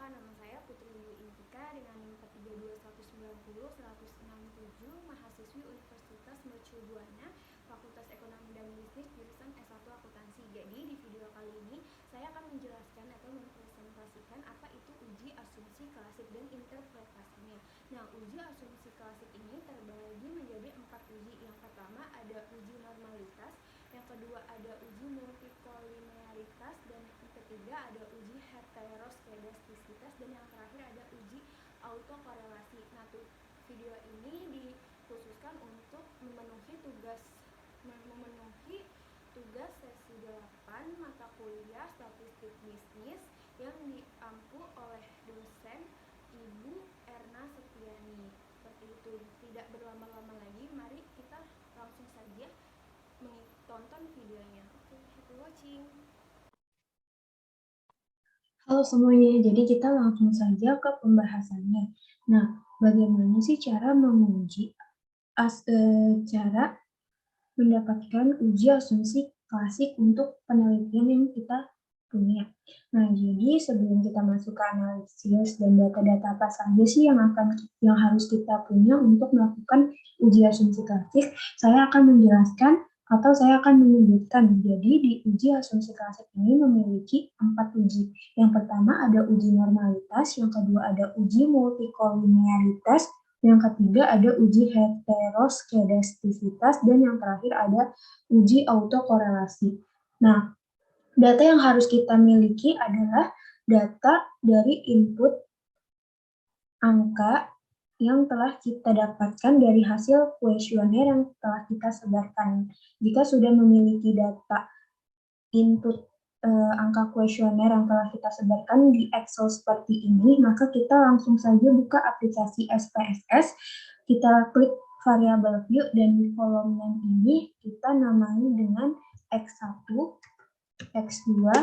Perkenalkan, nama saya Putri Intika dengan NIM 432190167, mahasiswi Universitas Mercubuana, Fakultas Ekonomi dan Bisnis, jurusan S1 Akuntansi. Jadi di video kali ini saya akan menjelaskan atau mempresentasikan apa itu uji asumsi klasik dan interpretasinya. Nah, uji asumsi klasik ini terbagi menjadi 4 uji. Yang pertama ada uji normalitas, yang kedua ada uji multikolinearitas, dan yang ketiga ada uji heteroskedastisitas, dan yang terakhir ada uji autokorelasi. Nah, video ini dikhususkan untuk memenuhi tugas sesi 8 mata kuliah statistik bisnis yang diampu oleh dosen Ibu Erna Setiani. Seperti itu. Tidak berlama-lama lagi, mari kita langsung saja menonton videonya. Oke, happy watching. Halo semuanya, jadi kita langsung saja ke pembahasannya. Nah, bagaimana sih cara menguji, cara mendapatkan uji asumsi klasik untuk penelitian yang kita punya. Nah, jadi sebelum kita masuk ke analisis dan data-data apa saja sih yang harus kita punya untuk melakukan uji asumsi klasik, saya akan menjelaskan atau saya akan menyebutkan. Jadi di uji asumsi klasik ini memiliki 4 uji. Yang pertama ada uji normalitas, yang kedua ada uji multikolinearitas, yang ketiga ada uji heteroskedastisitas, dan yang terakhir ada uji autokorelasi. Nah, data yang harus kita miliki adalah data dari input angka yang telah kita dapatkan dari hasil kuesioner yang telah kita sebarkan. Jika sudah memiliki data input angka kuesioner yang telah kita sebarkan di Excel seperti ini, maka kita langsung saja buka aplikasi SPSS, kita klik variable view, dan di kolom name ini kita namai dengan X1, X2,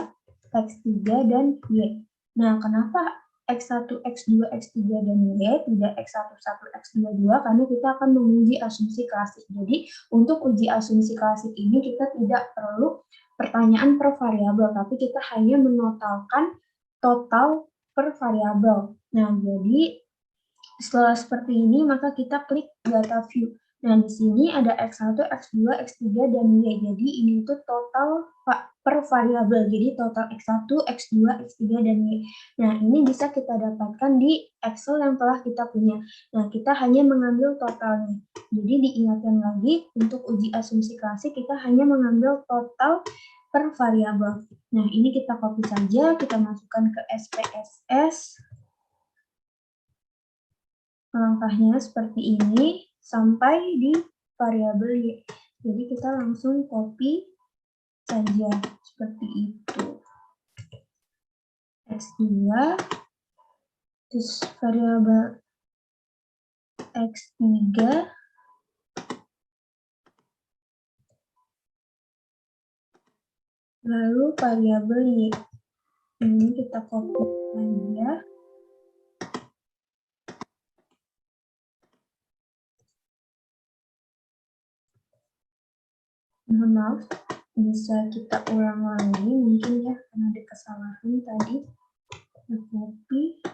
X3, dan Y. Nah, kenapa X1, X2, X3, dan Y, tidak X11, X22, karena kita akan menguji asumsi klasik. Jadi, untuk uji asumsi klasik ini kita tidak perlu pertanyaan per variabel, tapi kita hanya menotalkan total per variabel. Nah, jadi setelah seperti ini, maka kita klik data view. Nah, di sini ada X1, X2, X3, dan Y. Jadi, ini itu total per variabel. Jadi, total X1, X2, X3, dan Y. Nah, ini bisa kita dapatkan di Excel yang telah kita punya. Nah, kita hanya mengambil totalnya. Jadi, diingatkan lagi, untuk uji asumsi klasik, kita hanya mengambil total per variabel. Nah, ini kita copy saja, kita masukkan ke SPSS. Langkahnya seperti ini sampai di variabel Y. Jadi kita langsung copy saja seperti itu. X2, terus variabel X3, lalu variabel Y. Ini kita copy saja. Mohon maaf, bisa kita ulang lagi mungkin ya, karena ada kesalahan tadi. Copy.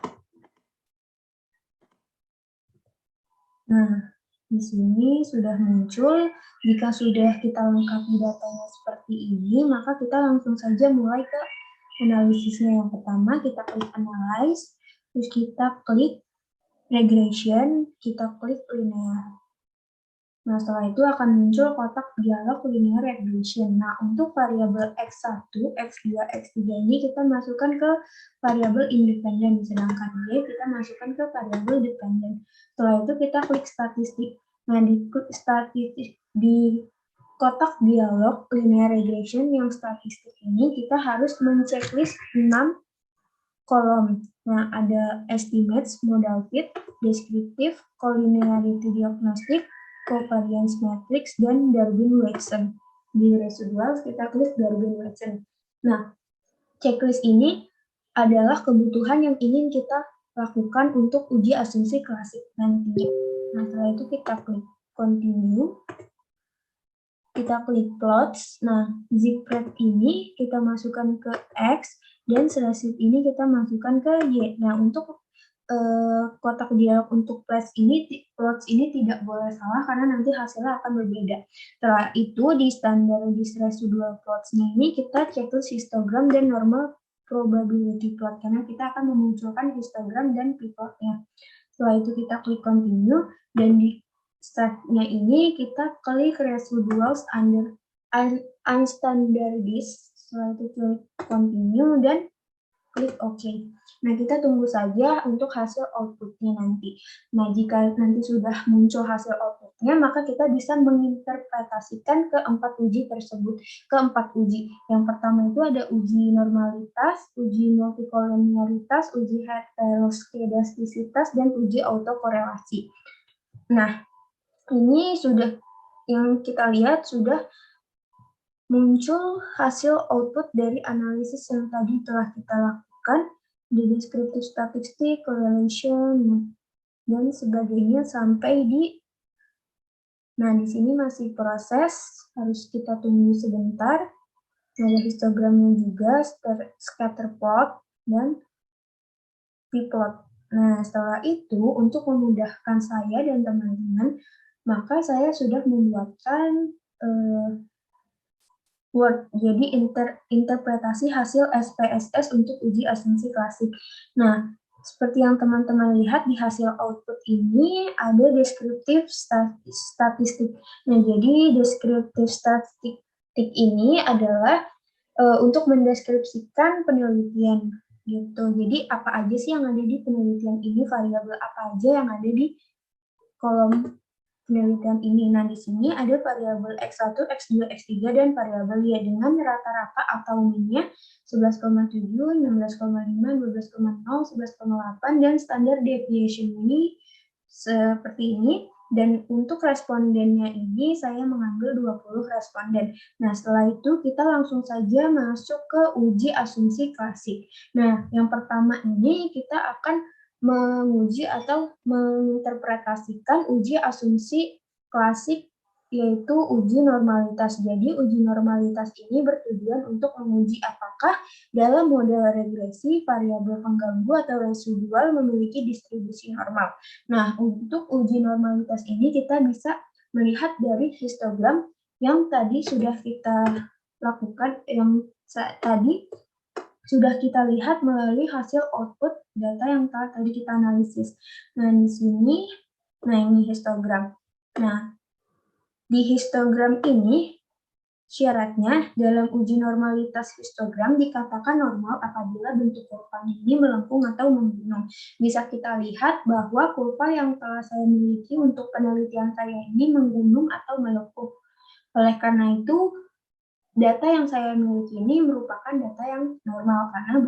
Nah, di sini sudah muncul. Jika sudah kita lengkapi datanya seperti ini, maka kita langsung saja mulai ke analisisnya. Yang pertama, kita klik analyze, terus kita klik regression, kita klik linear. Nah, setelah itu akan muncul kotak dialog linear regression. Nah, untuk variabel X1, X2, X3 ini kita masukkan ke variabel independen, sedangkan Y kita masukkan ke variabel dependen. Setelah itu kita klik statistik. Nah, di statistik di kotak dialog linear regression yang statistik ini kita harus men-checklist 6 kolom. Nah, ada estimates, modal fit, deskriptif, collinearity diagnostic, covariance matrix, dan Darwin-Watson. Di residual kita klik Darwin-Watson. Nah, checklist ini adalah kebutuhan yang ingin kita lakukan untuk uji asumsi klasik nanti. Nah, setelah itu kita klik continue. Kita klik plots. Nah, zip rate ini kita masukkan ke X, dan setelah sheet ini kita masukkan ke Y. Nah, untuk kotak dialog untuk plots ini tidak boleh salah karena nanti hasilnya akan berbeda. Setelah itu di standardized residual plots-nya ini kita checklist histogram dan normal probability plot karena kita akan memunculkan histogram dan p-plotnya. Setelah itu kita klik continue dan di start-nya ini kita klik residuals under unstandardized. Setelah itu klik continue dan klik OK. Nah, kita tunggu saja untuk hasil output-nya nanti. Nah, jika nanti sudah muncul hasil output-nya, maka kita bisa menginterpretasikan keempat uji tersebut. Keempat uji. Yang pertama itu ada uji normalitas, uji multikolonialitas, uji heteroskedastisitas, dan uji autokorelasi. Nah, ini sudah yang kita lihat sudah muncul hasil output dari analisis yang tadi telah kita lakukan di descriptive statistik, correlation, dan sebagainya sampai di. Nah, di sini masih proses, harus kita tunggu sebentar. Ada histogramnya juga, scatter plot, dan p-plot. Nah, setelah itu, untuk memudahkan saya dan teman-teman, maka saya sudah membuatkan Word, jadi interpretasi hasil SPSS untuk uji asumsi klasik. Nah, seperti yang teman-teman lihat di hasil output ini ada deskriptif statistik. Nah, jadi deskriptif statistik ini adalah untuk mendeskripsikan penelitian gitu. Jadi apa aja sih yang ada di penelitian ini, variabel apa aja yang ada di kolom penelitian ini. Nah, di sini ada variabel X1, X2, X3, dan variabel Y dengan rata-rata atau minnya 11,7, 16,5, 12,0, 11,8, dan standar deviation ini seperti ini. Dan untuk respondennya ini saya mengambil 20 responden. Nah, setelah itu kita langsung saja masuk ke uji asumsi klasik. Nah, yang pertama ini kita akan menguji atau menginterpretasikan uji asumsi klasik yaitu uji normalitas. Jadi uji normalitas ini bertujuan untuk menguji apakah dalam model regresi variabel pengganggu atau residual memiliki distribusi normal. Nah, untuk uji normalitas ini kita bisa melihat dari histogram yang tadi sudah kita lakukan, yang tadi sudah kita lihat melalui hasil output data yang tadi kita analisis. Nah, di sini, nah ini histogram. Nah, di histogram ini, syaratnya dalam uji normalitas histogram dikatakan normal apabila bentuk kurva ini melengkung atau menggunung. Bisa kita lihat bahwa kurva yang telah saya miliki untuk penelitian saya ini menggunung atau melengkung. Oleh karena itu, data yang saya miliki ini merupakan data yang normal karena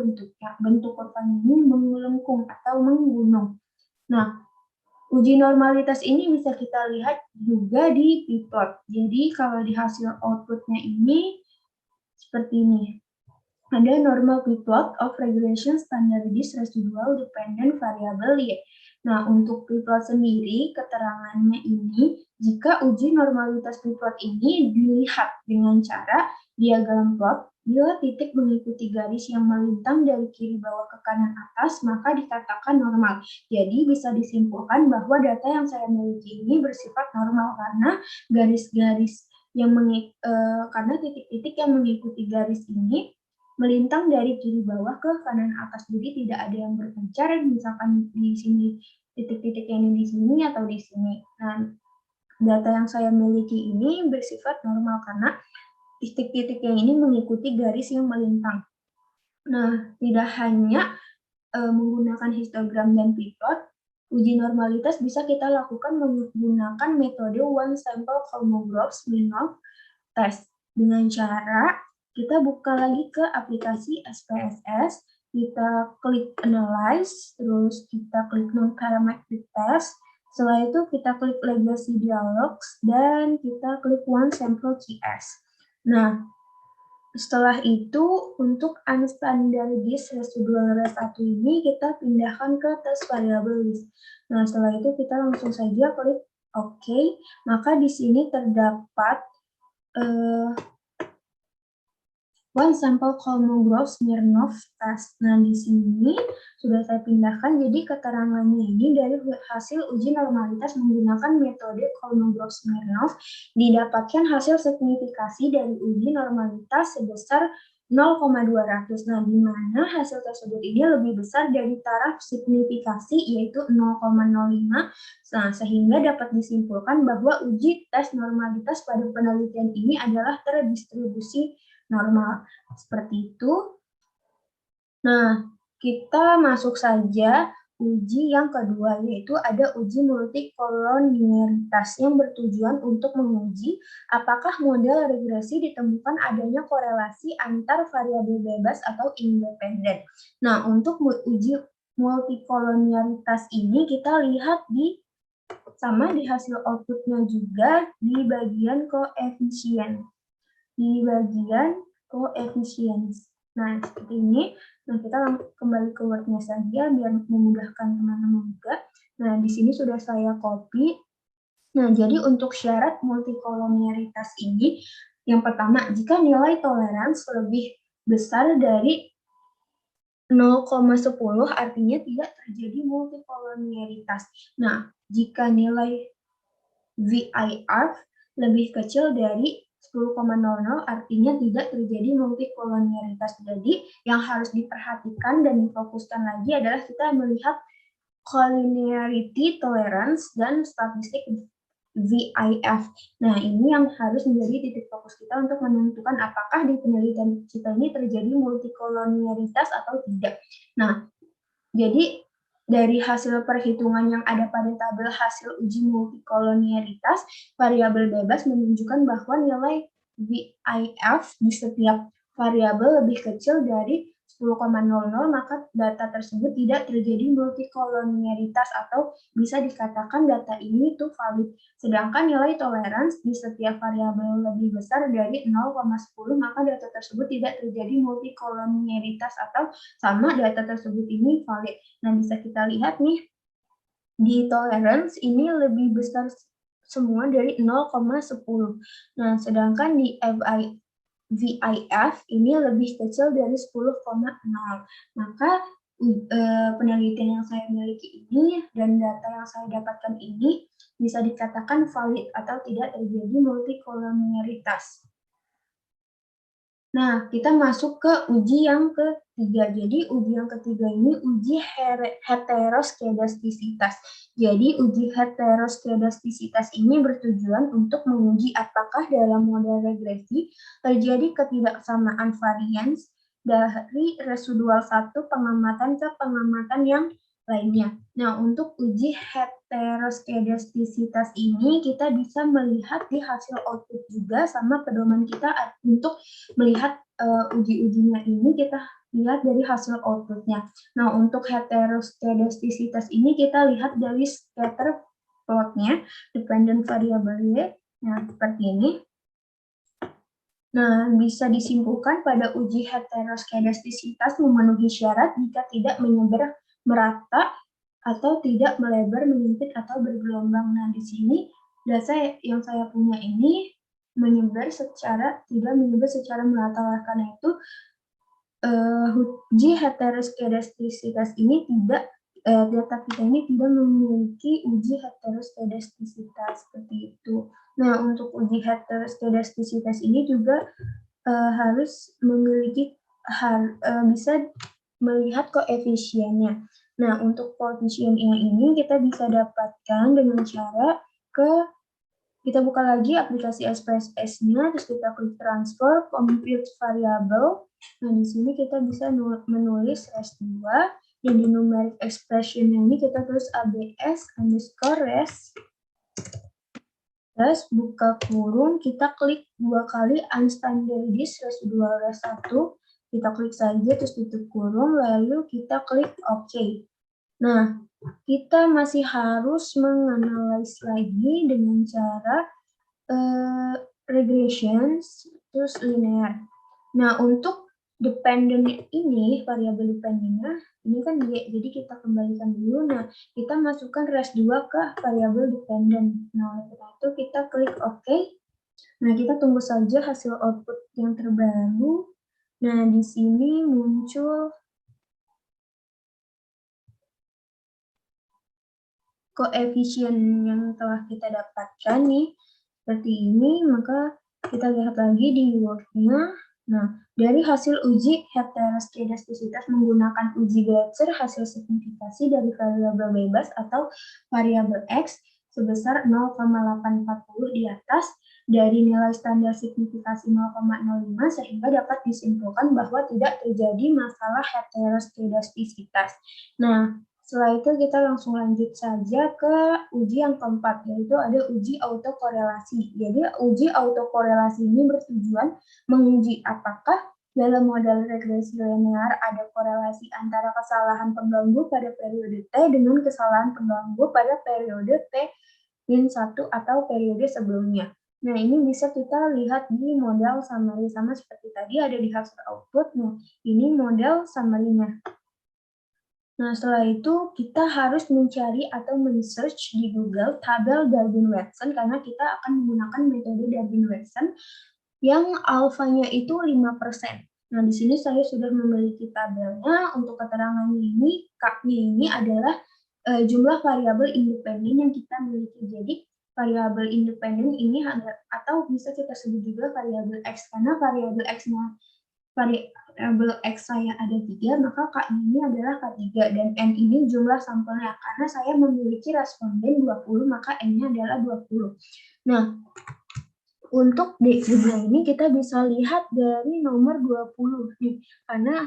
bentuk kurvanya ini melengkung atau menggunung. Nah, uji normalitas ini bisa kita lihat juga di p-plot. Jadi kalau di hasil outputnya ini seperti ini. Ada normal p-plot of regression standardized residual dependent variable Y. Nah, untuk p-plot sendiri, keterangannya ini, jika uji normalitas p-plot ini dilihat dengan cara diagram plot, bila titik mengikuti garis yang melintang dari kiri bawah ke kanan atas, maka dikatakan normal. Jadi, bisa disimpulkan bahwa data yang saya miliki ini bersifat normal karena garis-garis yang karena titik-titik yang mengikuti garis ini melintang dari kiri bawah ke kanan atas, jadi tidak ada yang berpencar, misalkan di sini titik-titik yang di sini atau di sini. Nah, data yang saya miliki ini bersifat normal karena titik-titik yang ini mengikuti garis yang melintang. Nah, tidak hanya menggunakan histogram dan p-plot, uji normalitas bisa kita lakukan menggunakan metode one sample homographs minimal test dengan cara kita buka lagi ke aplikasi SPSS, kita klik Analyze, terus kita klik Non-Parametric Test, setelah itu kita klik Legacy Dialogs, dan kita klik One Sample QS. Nah, setelah itu untuk unstandardized residual rest 1 ini kita pindahkan ke test variable list. Nah, setelah itu kita langsung saja klik OK, maka di sini terdapat one sample Kolmogorov-Smirnov test. Nah, di sini sudah saya pindahkan, jadi keterangannya ini dari hasil uji normalitas menggunakan metode Kolmogorov-Smirnov didapatkan hasil signifikasi dari uji normalitas sebesar 0,200. Nah, di mana hasil tersebut ini lebih besar dari taraf signifikasi yaitu 0,05. Nah, sehingga dapat disimpulkan bahwa uji tes normalitas pada penelitian ini adalah terdistribusi normal. Seperti itu. Nah, kita masuk saja uji yang kedua, yaitu ada uji multikolonialitas yang bertujuan untuk menguji apakah model regresi ditemukan adanya korelasi antar variabel bebas atau independen. Nah, untuk uji multikolonialitas ini kita lihat sama di hasil outputnya juga di bagian koefisien. Nah, seperti ini. Nah, kita kembali ke Word-nya saja biar memudahkan teman-teman juga. Nah, di sini sudah saya copy. Nah, jadi untuk syarat multikolonialitas ini, yang pertama, jika nilai toleransi lebih besar dari 0,10 artinya tidak terjadi multikolonialitas. Nah, jika nilai VIR lebih kecil dari 10,00 artinya tidak terjadi multikolonialitas. Jadi yang harus diperhatikan dan difokuskan lagi adalah kita melihat collinearity tolerance dan statistik VIF. Nah, ini yang harus menjadi titik fokus kita untuk menentukan apakah di penelitian kita ini terjadi multikolonialitas atau tidak. Nah, jadi dari hasil perhitungan yang ada pada tabel hasil uji multikolonialitas, variabel bebas menunjukkan bahwa nilai VIF di setiap variabel lebih kecil dari 10,00, maka data tersebut tidak terjadi multikolonialitas atau bisa dikatakan data ini itu valid. Sedangkan nilai toleransi di setiap variabel lebih besar dari 0,10, maka data tersebut tidak terjadi multikolonialitas atau sama data tersebut ini valid. Nah, bisa kita lihat nih, di tolerance ini lebih besar semua dari 0,10. Nah, sedangkan di VIF ini lebih kecil dari 10,0. Maka penelitian yang saya miliki ini dan data yang saya dapatkan ini bisa dikatakan valid atau tidak terjadi multikolonialitas. Nah, kita masuk ke uji yang ketiga. Jadi, uji yang ketiga ini uji heteroskedastisitas. Jadi, uji heteroskedastisitas ini bertujuan untuk menguji apakah dalam model regresi terjadi ketidaksamaan varians dari residual satu pengamatan ke pengamatan yang lainnya. Nah, untuk uji heteroskedastisitas ini kita bisa melihat di hasil output juga sama pedoman kita untuk melihat uji-ujinya ini kita lihat dari hasil outputnya. Nah, untuk heteroskedastisitas ini kita lihat dari scatter plotnya, dependent variable. Nah, seperti ini. Nah, bisa disimpulkan pada uji heteroskedastisitas memenuhi syarat jika tidak menyebar merata atau tidak melebar, menyempit, atau bergelombang. Nah, di sini data yang saya punya ini tidak menyebar secara merata. Karena itu uji heteroskedastisitas ini data kita ini tidak memiliki uji heteroskedastisitas seperti itu. Nah, untuk uji heteroskedastisitas ini juga harus memiliki bisa melihat koefisiennya. Nah, untuk koefisien yang ini kita bisa dapatkan dengan cara kita buka lagi aplikasi SPSS-nya, terus kita klik transfer, compute variable. Nah, di sini kita bisa menulis res2, dan di numeric expression ini kita tulis ABS underscore res. Terus buka kurung, kita klik 2 kali unstandardized residual res1. Kita klik saja, terus tutup kurung, lalu kita klik OK. Nah, kita masih harus menganalisis lagi dengan cara regressions, terus linear. Nah, untuk dependent ini, variabel dependentnya, ini kan Y, jadi kita kembalikan dulu. Nah, kita masukkan res2 ke variabel dependent. Nah, setelah itu kita klik OK. Nah, kita tunggu saja hasil output yang terbaru. Nah, di sini muncul koefisien yang telah kita dapatkan nih, seperti ini, maka kita lihat lagi di Word-nya. Nah, dari hasil uji heteroskedastisitas menggunakan uji Gleitzer, hasil signifikasi dari variabel bebas atau variabel X sebesar 0,840 di atas dari nilai standar signifikasi 0,05 sehingga dapat disimpulkan bahwa tidak terjadi masalah heteroskedastisitas. Nah, setelah itu kita langsung lanjut saja ke uji yang keempat, yaitu ada uji autokorelasi. Jadi uji autokorelasi ini bertujuan menguji apakah dalam model regresi linear ada korelasi antara kesalahan pengganggu pada periode T dengan kesalahan pengganggu pada periode T-1 atau periode sebelumnya. Nah, ini bisa kita lihat di model summary, sama seperti tadi ada di hasil output. Nah, ini model summary-nya. Nah, setelah itu kita harus mencari atau men-search di Google tabel Darwin-Watson karena kita akan menggunakan metode Darwin-Watson yang alfanya itu 5%. Nah, di sini saya sudah memiliki tabelnya. Untuk keterangannya ini, K-nya ini adalah jumlah variabel independen yang kita miliki. Jadi, variabel independen ini atau bisa kita sebut juga variabel X karena variabel X-nya variabel X saya ada 3, maka K ini adalah K3, dan N ini jumlah sampelnya. Karena saya memiliki responden 20, maka N-nya adalah 20. Nah, untuk D juga ini kita bisa lihat dari nomor 20 nih, karena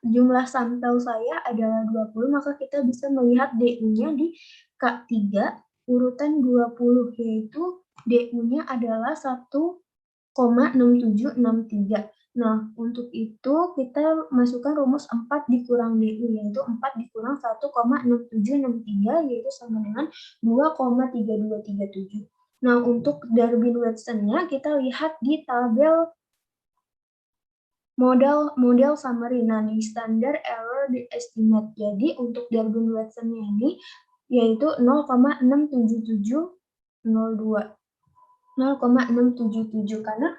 jumlah sampel saya adalah 20, maka kita bisa melihat DU-nya di K3 urutan 20, yaitu DU-nya adalah 1,6763. Nah, untuk itu kita masukkan rumus 4 dikurang DU, yaitu 4 dikurang 1,6763, yaitu sama dengan 2,3237. Nah, untuk Darwin-Watson-nya kita lihat di tabel model summary. Nah, di standard error di estimate. Jadi, untuk Darwin-Watson-nya ini yaitu 0,67702. 0,677 karena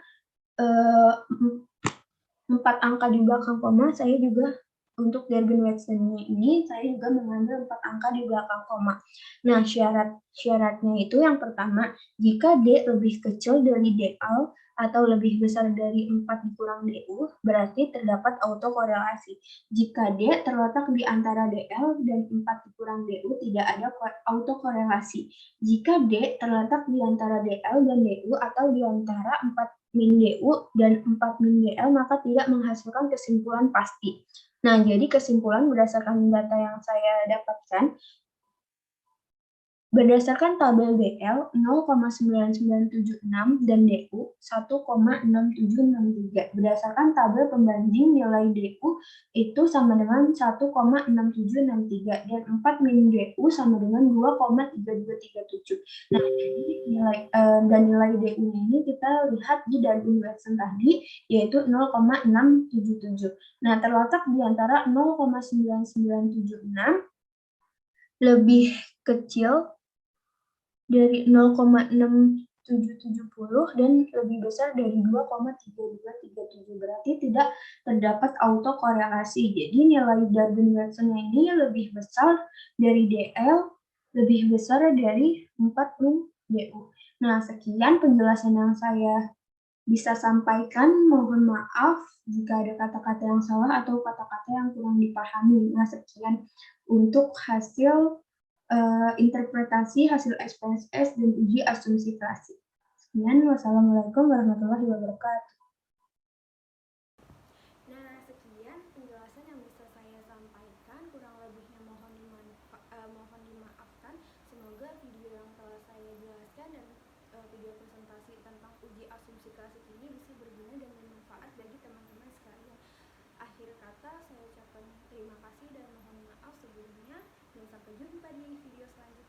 4 angka di belakang koma saya juga untuk Darwin-Watson-nya ini saya juga mengambil 4 angka di belakang koma. Nah, syaratnya itu yang pertama, jika D lebih kecil dari DL atau lebih besar dari 4 dikurang DU, berarti terdapat autokorelasi. Jika D terletak di antara DL dan 4 dikurang DU, tidak ada autokorelasi. Jika D terletak di antara DL dan DU atau di antara 4 min DU dan 4 min DL, maka tidak menghasilkan kesimpulan pasti. Nah, jadi kesimpulan berdasarkan data yang saya dapatkan, berdasarkan tabel DL 0,9976 dan DU 1,6763. Berdasarkan tabel pembanding nilai DU itu sama dengan 1,6763 dan 4 min DU sama dengan 2,3237. Nah, jadi nilai DU ini kita lihat di Darwin-Watson tadi yaitu 0,677. Nah, terletak di antara 0,9976 lebih kecil dari 0,6770 dan lebih besar dari 2,3237, berarti tidak terdapat autokorelasi. Jadi nilai Darwin-Watson ini lebih besar dari DL, lebih besar dari 4 min DU. Nah, sekian penjelasan yang saya bisa sampaikan. Mohon maaf jika ada kata-kata yang salah atau kata-kata yang kurang dipahami. Nah, sekian untuk hasil interpretasi hasil SPSS dan uji asumsi klasik. Sekian, wassalamualaikum warahmatullahi wabarakatuh. Nah, sekian penjelasan yang bisa saya sampaikan. Kurang lebihnya mohon dimaafkan. Semoga video yang telah saya jelaskan dan video presentasi tentang uji asumsi klasik ini bisa berguna dan bermanfaat bagi teman-teman sekalian. Akhir kata, saya ucapkan terima kasih dan mohon maaf sebelumnya, dan sampai jumpa di video selanjutnya.